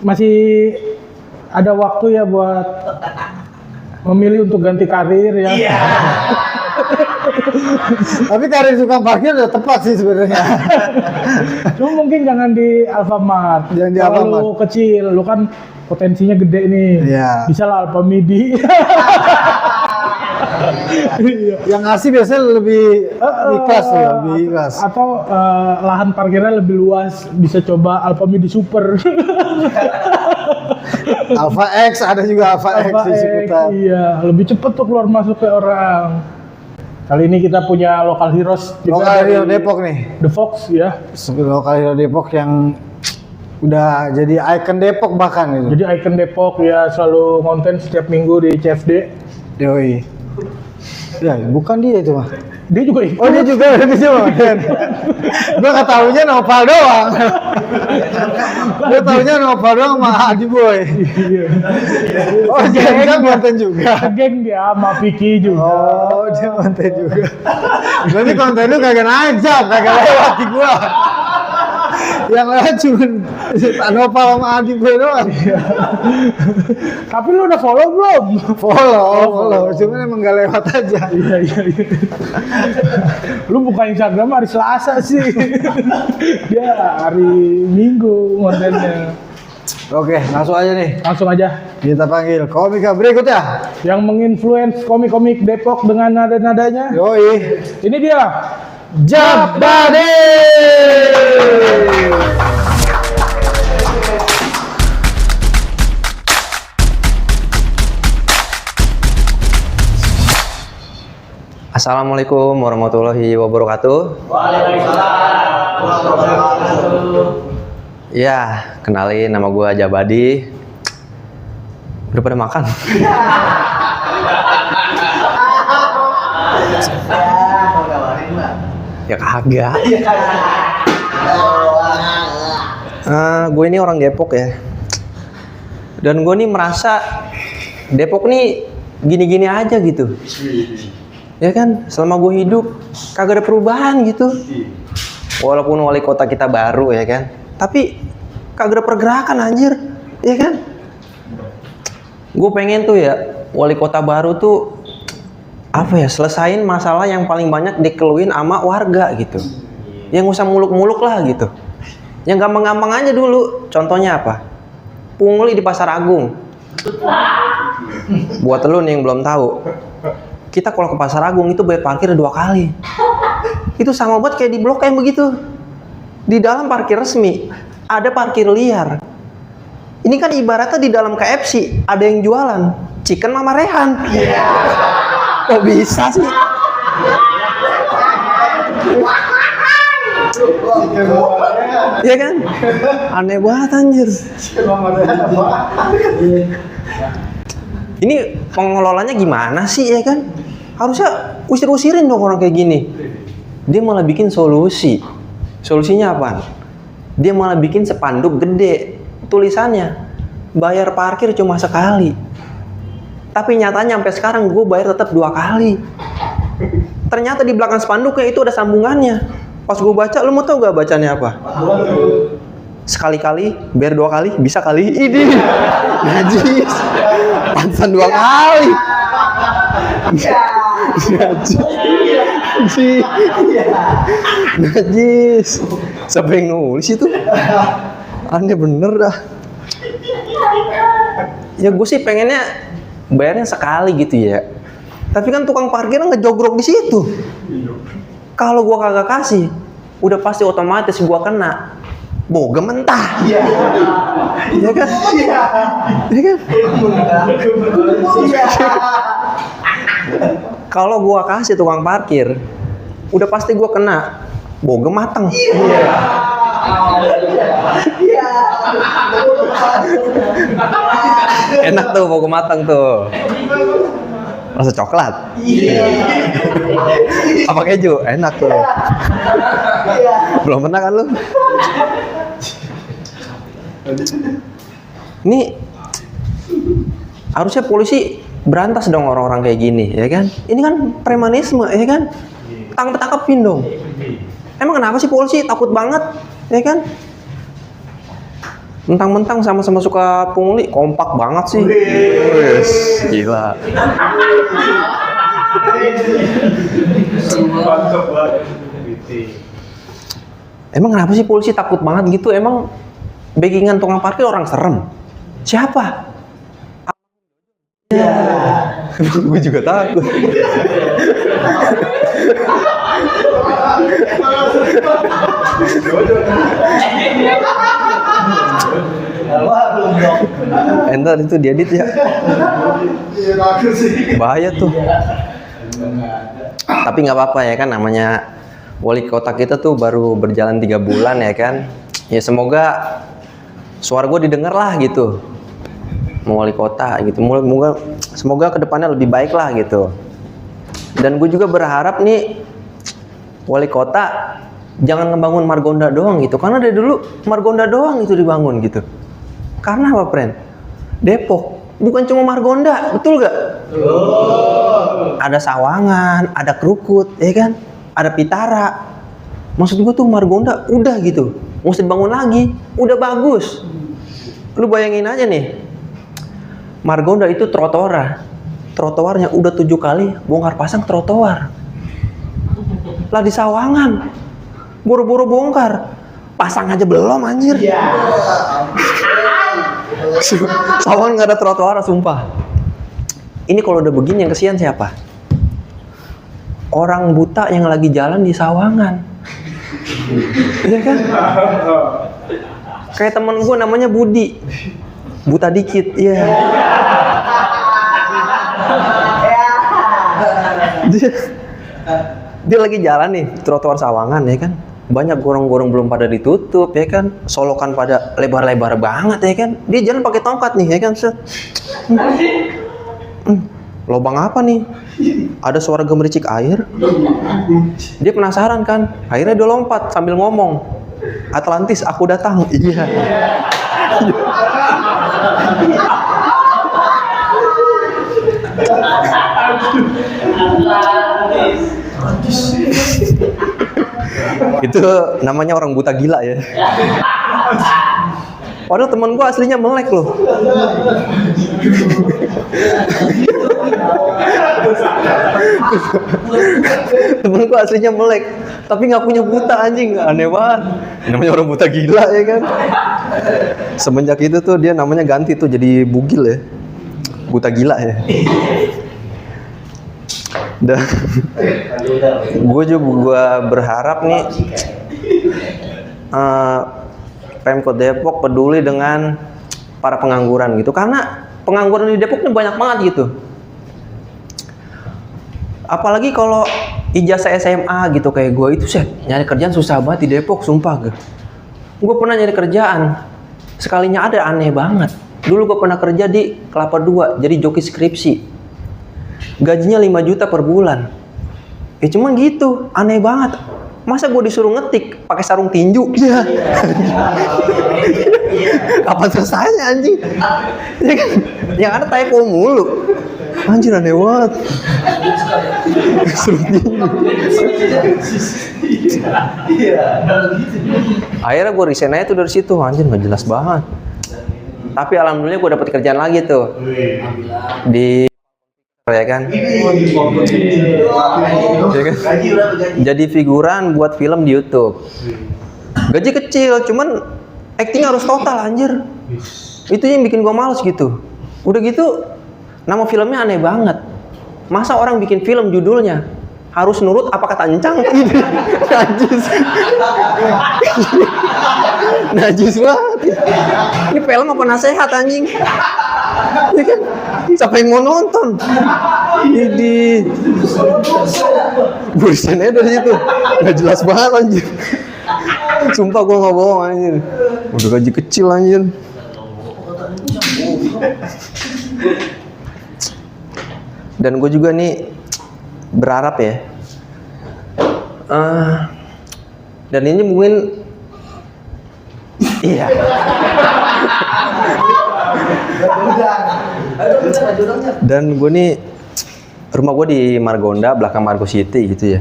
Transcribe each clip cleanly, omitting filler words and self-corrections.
Masih ada waktu ya buat memilih untuk ganti karir ya. Iya. Tapi karir tukang parkir udah tepat sih sebenarnya. Cuma mungkin jangan di Alfamart. Jangan di Kalau Alfamart. lu kecil, lu kan potensinya gede nih. Iya. Bisa lah Alfamidi. Yang ngasih biasanya lebih ikhlas ya, lebih ikhlas. Atau lahan parkirnya lebih luas, bisa coba Alfamidi Super. Alpha X ada juga Alpha X di Ciputat. Iya, lebih cepet tuh keluar masuk ke orang. Kali ini kita punya lokal heroes juga Lokal dari hero Depok nih. The Fox ya. Lokal hero Depok yang udah jadi ikon Depok bahkan itu. Jadi ikon Depok ya, selalu konten setiap minggu di CFD. Yoi. Ya, bukan dia itu mah. Dia juga ikut. Oh, dia juga Gua nggak taunya Nopal doang. Gua taunya Nopal doang sama Adi Boy. Iya. Oh, jangan konten juga. Geng dia sama Vicky juga. Oh, dia konten juga. Berarti konten lu kagak naik, kagak lewat di gua. Yang lewat cuma Nopal sama Adi Boy doang. Tapi lu udah follow belum? Follow. Cuman emang gak lewat aja. Iya. Lu buka Instagram hari Selasa sih. Dia hari Minggu kontennya. Oke, langsung aja nih. Langsung aja. Kita panggil komika berikutnya. Yang menginfluence komik-komik Depok dengan nada-nadanya. Yoi. Ini dia. Jabade. Assalamualaikum warahmatullahi wabarakatuh. Waalaikumsalam warahmatullahi wabarakatuh. Ya, kenalin nama gua Jabadi. Udah pada makan? Ya kagak. Gue ini orang Depok ya. Dan gue nih merasa Depok nih gini-gini aja gitu. Ya kan, selama gue hidup kagak ada perubahan gitu. Walaupun wali kota kita baru ya kan, tapi kagak ada pergerakan anjir, ya kan. Gue pengen tuh ya wali kota baru tuh apa ya, selesain masalah yang paling banyak dikeluhin sama warga gitu. Yang gak usah muluk-muluk lah gitu. Yang gampang-gampang aja dulu. Contohnya apa? Pungli di Pasar Agung. Buat lu nih yang belum tahu, kita kalau ke Pasar Agung itu bayar parkir 2 kali. Itu sama banget kayak di Blok M begitu. Di dalam parkir resmi, ada parkir liar. Ini kan ibaratnya di dalam KFC ada yang jualan chicken Mama Rehan. Kok bisa sih? Iya kan? Aneh banget anjir. Ini pengelolanya gimana sih ya kan? Harusnya usir-usirin dong orang kayak gini. Dia malah bikin solusi. Solusinya apa? Dia malah bikin spanduk gede. Tulisannya, bayar parkir cuma sekali. Tapi nyatanya sampai sekarang gue bayar tetap 2 kali. Ternyata di belakang spanduknya itu ada sambungannya. Pas gue baca, lu mau tau gak bacanya apa? Sekali-kali, bayar 2 kali, bisa kali. Ini najis. Pantesan 2 kali. Najis. Siapa yang nulis itu? Aneh bener dah. Ya gue sih pengennya bayarnya sekali gitu ya. Tapi kan tukang parkir ngejogrok di situ. Kalau gue kagak kasih, udah pasti otomatis gue kena boga mentah. Iya. Iya kan? Iya kan? Kalau gue kasih tukang parkir, udah pasti gue kena boga mateng. Iya. Enak tuh boga mateng tuh. Rasa coklat. Iya. Apa keju? Enak tuh. Belum pernah kan lu? Ini harusnya polisi berantas dong orang-orang kayak gini, ya kan? Ini kan premanisme, ya kan? Tangkepin dong. Emang kenapa sih polisi takut banget, ya kan? Mentang-mentang sama-sama suka pungli, kompak banget sih. Wes, gila. Emang kenapa sih polisi takut banget gitu? Emang backingan tukang parkir orang serem? Siapa? Ya. Gue juga takut. Entar itu diedit ya. Bahaya tuh. Tapi nggak apa-apa ya kan, namanya wali kota kita tuh baru berjalan 3 bulan ya kan. Ya semoga suara gue didengar lah gitu. Mau wali kota gitu. Semoga kedepannya lebih baik lah gitu. Dan gue juga berharap nih wali kota jangan ngebangun Margonda doang gitu. Karena dari dulu Margonda doang itu dibangun gitu. Karena apa, friend? Depok bukan cuma Margonda, betul gak? Ada Sawangan, ada Krukut, ya kan? Ada Pitara. Maksud gue tuh Margonda udah gitu, nggak usah dibangun lagi, udah bagus. Lu bayangin aja nih, Margonda itu trotoarnya udah 7 kali bongkar pasang trotoar. Lah di Sawangan, boro-boro bongkar, pasang aja belum anjir. Sawangan nggak ada trotoar, sumpah. Ini kalau udah begini yang kesian siapa? Orang buta yang lagi jalan di Sawangan. Iya kan? Kayak temen gue namanya Budi, buta dikit, iya. Dia lagi jalan nih trotoar Sawangan ya kan, banyak gorong-gorong belum pada ditutup ya kan, solokan pada lebar-lebar banget ya kan. Dia jalan pakai tongkat nih ya kan, set. Lobang apa nih? Ada suara gemericik air. Dia penasaran kan, akhirnya dia lompat sambil ngomong, Atlantis aku datang. Iya. Itu namanya orang buta gila ya. Padahal temen gue aslinya melek loh. Temen gue aslinya melek, tapi nggak punya buta anjing, aneh banget. Namanya orang buta gila ya kan. Semenjak itu tuh dia namanya ganti tuh jadi bugil ya, buta gila ya. Dan gue juga berharap nih Pemkot Depok peduli dengan para pengangguran gitu, karena pengangguran di Depok ini banyak banget gitu. Apalagi kalau ijazah SMA gitu kayak gue itu, set, nyari kerjaan susah banget di Depok, sumpah gue. Gue pernah nyari kerjaan, sekalinya ada aneh banget. Dulu gue pernah kerja di Kelapa II, jadi joki skripsi. Gajinya 5 juta per bulan. Ya cuman gitu, aneh banget. Masa gue disuruh ngetik pakai sarung tinju? Ya. Kapan selesainya anjing? Ya kan? Yang ada typo mulu. Anjir aneh banget. Sarung tinju. Akhirnya gue resign aja tuh dari situ. Anjir nggak jelas banget. Tapi alhamdulillah gue dapet kerjaan lagi tuh di ya kan? Ya kan? Jadi figuran buat film di YouTube. Gaji kecil, cuman acting harus total anjir. Itu yang bikin gua males gitu. Udah gitu, nama filmnya aneh banget. Masa orang bikin film judulnya harus nurut apa kata encang? Najis. Najis banget. Ini film apa nasihat anjing? Ya kan? Siapa yang mau nonton? Ini burisnya dari situ nggak jelas banget anjir. Sumpah gue nggak bohong anjir. Udah gaji kecil anjir. Dan gue juga nih berharap ya. Dan ini mungkin iya. Dan gue nih, rumah gue di Margonda, belakang Margo City gitu ya.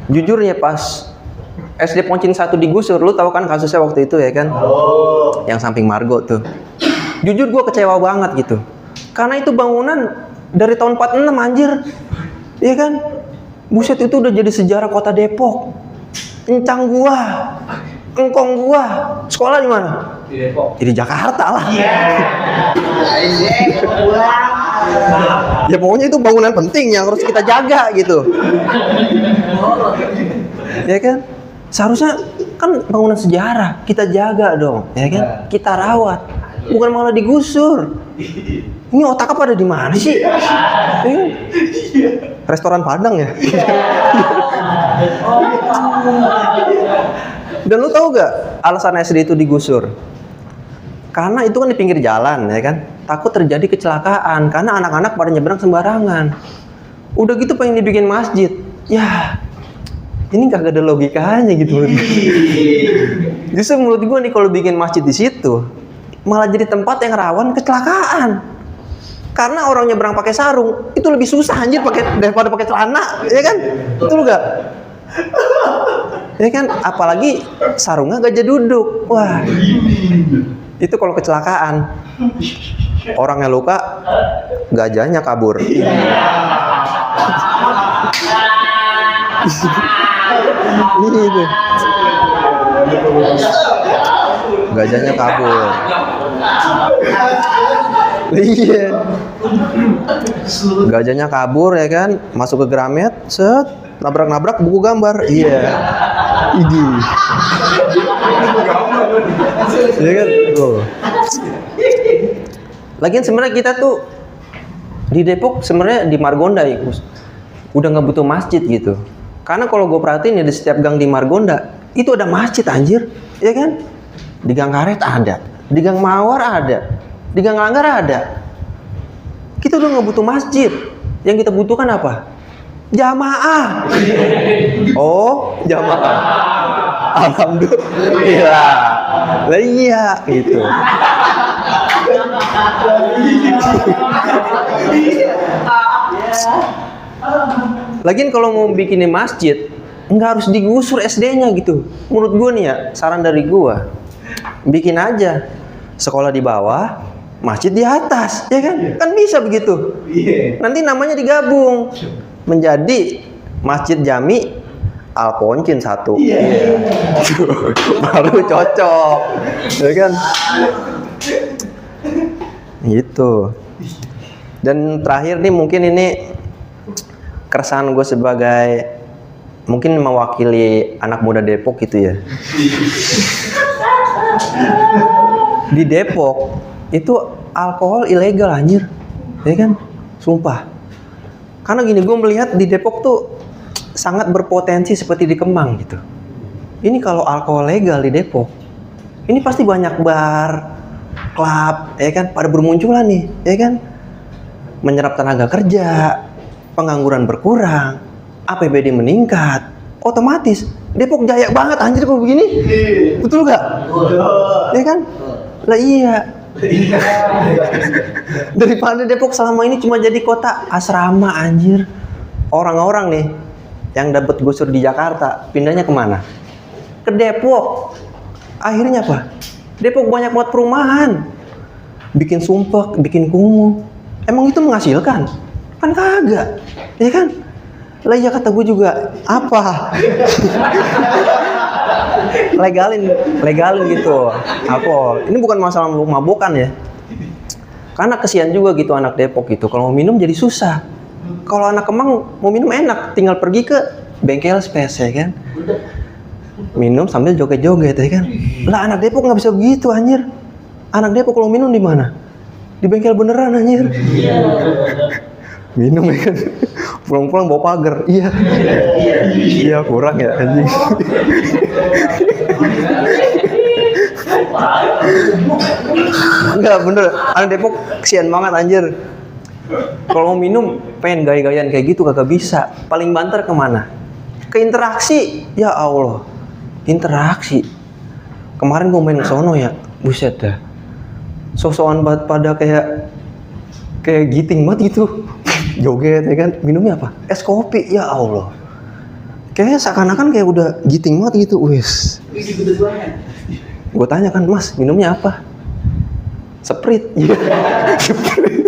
Jujur ya pas SD Poncin 1 digusur, lu tahu kan kasusnya waktu itu ya kan? Yang samping Margo tuh. Jujur gue kecewa banget gitu. Karena itu bangunan dari tahun 46 anjir. Iya kan? Buset, itu udah jadi sejarah kota Depok. Encang gua, engkong gua, sekolah di mana? Di Depok. Di Jakarta lah. Ya pokoknya itu bangunan penting yang harus kita jaga gitu. Ya kan? Seharusnya kan bangunan sejarah kita jaga dong, ya kan? Kita rawat, bukan malah digusur. Ini otaknya pada di mana sih? Ya kan? Restoran Padang ya? Dan lu tahu gak alasan SD itu digusur? Karena itu kan di pinggir jalan, ya kan? Takut terjadi kecelakaan karena anak-anak pada nyebrang sembarangan. Udah gitu pengen dibikin masjid. Ya, ini kagak ada logikanya gitu. Justru menurut gue nih kalau bikin masjid di situ malah jadi tempat yang rawan kecelakaan. Karena orang nyebrang pakai sarung itu lebih susah anjir daripada pakai celana, ya kan? Betul gak? Ya kan? Apalagi sarungnya gajah duduk. Wah. Itu kalau kecelakaan. Orangnya luka, gajahnya kabur. Itu. Gajahnya kabur. Iya. Gajahnya kabur ya kan, masuk ke Gramet, set, nabrak-nabrak buku gambar. Iya. Idi. Iya kan? Oh. Lagian sebenarnya kita tuh di Depok sebenarnya di Margonda ya, udah nggak butuh masjid gitu. Karena kalau gue perhatiin ya di setiap gang di Margonda itu ada masjid anjir, ya kan? Di Gang Karet ada, di Gang Mawar ada, di Gang Langgar ada. Kita udah nggak butuh masjid. Yang kita butuhkan apa? Jamaah. Oh, jamaah. Alhamdulillah. Lah iya gitu. Lagian kalau mau bikinin masjid, nggak harus digusur SD-nya gitu. Menurut gue nih ya, saran dari gue, bikin aja sekolah di bawah, masjid di atas, ya kan? Kan bisa begitu. Nanti namanya digabung menjadi Masjid Jami Al Poncin 1. Baru cocok, ya kan? Gitu. Dan terakhir nih mungkin ini keresahan gue sebagai mungkin mewakili anak muda Depok gitu ya. Di Depok itu alkohol ilegal anjir, ya kan? Sumpah. Karena gini, gue melihat di Depok tuh sangat berpotensi seperti di Kemang gitu. Ini kalau alkohol legal di Depok, ini pasti banyak bar, klub, ya kan? Pada bermunculan nih, ya kan? Menyerap tenaga kerja, pengangguran berkurang, APBD meningkat, otomatis Depok jaya banget anjir kok begini. Betul gak? Ya kan? Lah iya. Daripada Depok selama ini cuma jadi kota asrama anjir. Orang-orang nih yang dapat gusur di Jakarta pindahnya kemana? Ke Depok. Akhirnya apa? Depok banyak buat perumahan, bikin sumpek, bikin kumuh. Emang itu menghasilkan? Kan kagak, ya kan? Lah ya kata gue juga apa? legalin gitu alkohol. Ini bukan masalah mabukan ya. Karena kesian juga gitu anak Depok gitu. Kalau mau minum jadi susah. Kalau anak Kemang mau minum enak, tinggal pergi ke bengkel space ya kan. Minum sambil joget-joget ya kan. Lah anak Depok nggak bisa begitu anjir. Anak Depok kalau minum di mana? Di bengkel beneran anjir. Minum ya kan. Pulang-pulang bawa pagar. Iya kurang ya anjing. Enggak bener, anak Depok kesian banget anjir. Kalau mau minum pengen gaya-gayaan kayak gitu kagak bisa. Paling banter kemana? Ke interaksi. Ya Allah, interaksi. Kemarin gue main ke sono ya, buset dah. Sosokan banget pada kayak giting banget gitu. Joget ya kan, minumnya apa? Es kopi, ya Allah. Kayak seakan-akan kayak udah giting banget gitu, wes. Gue tanya kan, Mas, minumnya apa? Sprite. Iya. Sprite.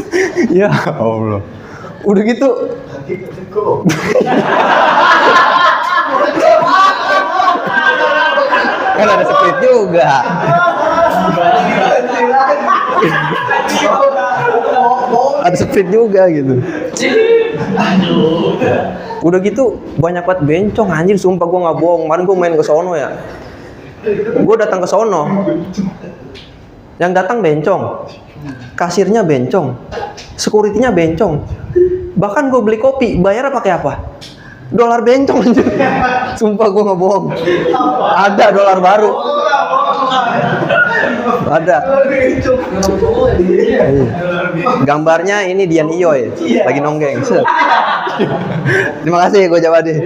Ya Allah. Udah gitu. Kan ada Sprite juga. Ada Sprite juga gitu. Udah gitu banyak banget bencong anjir, sumpah gue nggak bohong. Kemarin gue main ke sono ya. Gue datang ke sono. Yang datang bencong. Kasirnya bencong. Security-nya bencong. Bahkan gue beli kopi, bayarnya pakai apa? Dolar bencong anjir. Sumpah gue nggak bohong. Ada dolar baru. Ada. Gambarnya ini Dian Iyoy lagi nonggeng. Terima kasih, gue jawab deh.